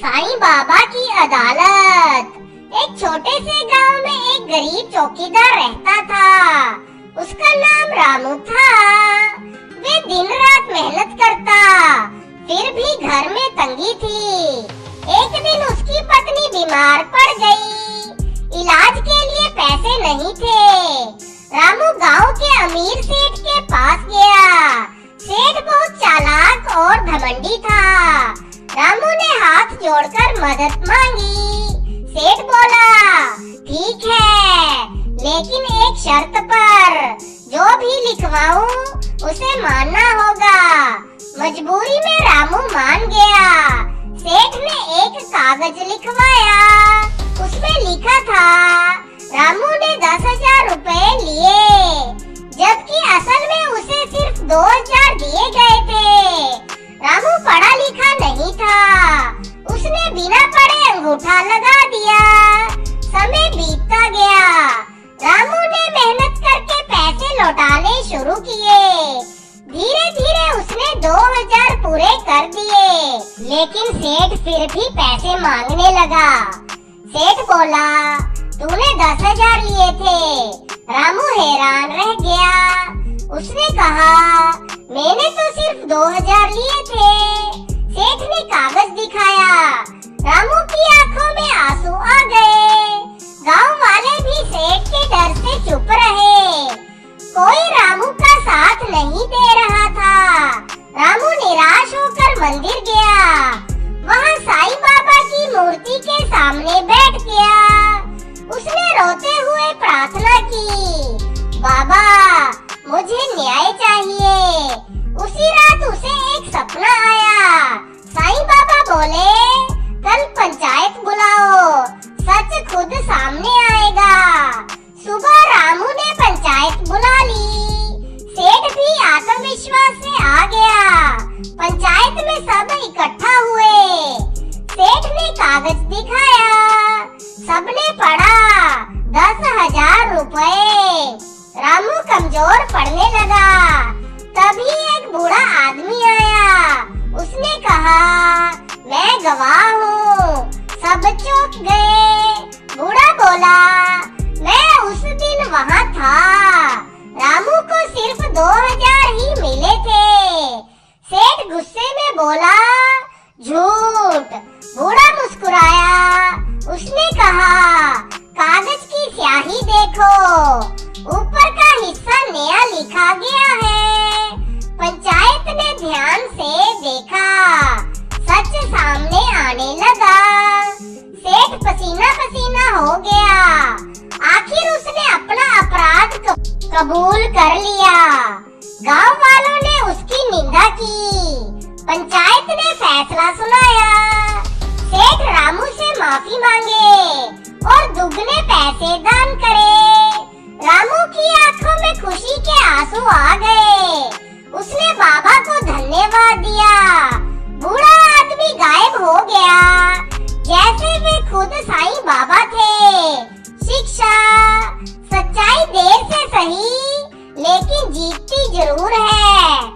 साईं बाबा की अदालत। एक छोटे से गांव में एक गरीब चौकीदार रहता था। उसका नाम रामू था। वे दिन रात मेहनत करता, फिर भी घर में तंगी थी। एक दिन उसकी पत्नी बीमार पड़ गई। इलाज के लिए पैसे नहीं थे। रामू गांव के अमीर सेठ के पास गया। सेठ बहुत चालाक और घमंडी था। रामू ने हाथ जोड़कर मदद मांगी। सेठ बोला, ठीक है, लेकिन एक शर्त पर। जो भी लिखवाऊं उसे मानना होगा। मजबूरी में रामू मान गया। सेठ ने एक कागज लिखवाया। उसमें लिखा था, रामू ने 10,000 रुपए लिए, जबकि असल में उसे सिर्फ 2,000 दिए गए थे। रामू पढ़ा लिखा नहीं था। उसने बिना पढ़े अंगूठा लगा दिया। समय बीतता गया। रामू ने मेहनत करके पैसे लौटाने शुरू किए। धीरे धीरे उसने 2,000 पूरे कर दिए, लेकिन सेठ फिर भी पैसे मांगने लगा। सेठ बोला, तूने 10,000 लिए थे। रामू हैरान रह गया। उसने कहा, मैंने तो सिर्फ 2,000 लिए थे। सेठ ने कागज दिखाया। रामू की आंखों में आंसू आ गए। गांव वाले भी सेठ के डर से चुप रहे। कोई रामू का साथ नहीं दे रहा था। रामू निराश होकर मंदिर गया। वहाँ साईं बाबा की मूर्ति के सामने बैठ गया। उसने रोते हुए प्रार्थना की, बाबा, मुझे न्याय चाहिए। उसी रात उसे एक सपना आया। साईं बाबा बोले, कल पंचायत बुलाओ, सच खुद सामने आएगा। सुबह रामू ने पंचायत बुला ली। सेठ भी आत्मविश्वास से आ गया। पंचायत में सब इकट्ठा हुए। सेठ ने कागज दिखाया। सबने पढ़ा, 10,000 रुपए। रामू कमजोर पड़ने लगा। तभी एक बूढ़ा आदमी आया। उसने कहा, मैं गवाह हूँ। सब चौंक गए। बूढ़ा बोला, मैं उस दिन वहाँ था। रामू को सिर्फ 2,000 ही मिले थे। सेठ गुस्से में बोला, झूठ। बूढ़ा मुस्कुराया। उसने कहा, कागज की स्याही देखो, ऊपर का हिस्सा नया लिखा गया है। पंचायत ने ध्यान से देखा। सच सामने आने लगा। सेठ पसीना पसीना हो गया। आखिर उसने अपना अपराध कबूल कर लिया। गांव वालों ने उसकी निंदा की। पंचायत ने फैसला सुनाया। सेठ रामू से माफी मांगे और दुगने पैसे दान करे। रामू की आंखों में खुशी के आंसू आ गए। उसने बाबा को धन्यवाद दिया। बूढ़ा आदमी गायब हो गया, जैसे वे खुद साईं बाबा थे। शिक्षा, सच्चाई देर से सही, लेकिन जीतती जरूर है।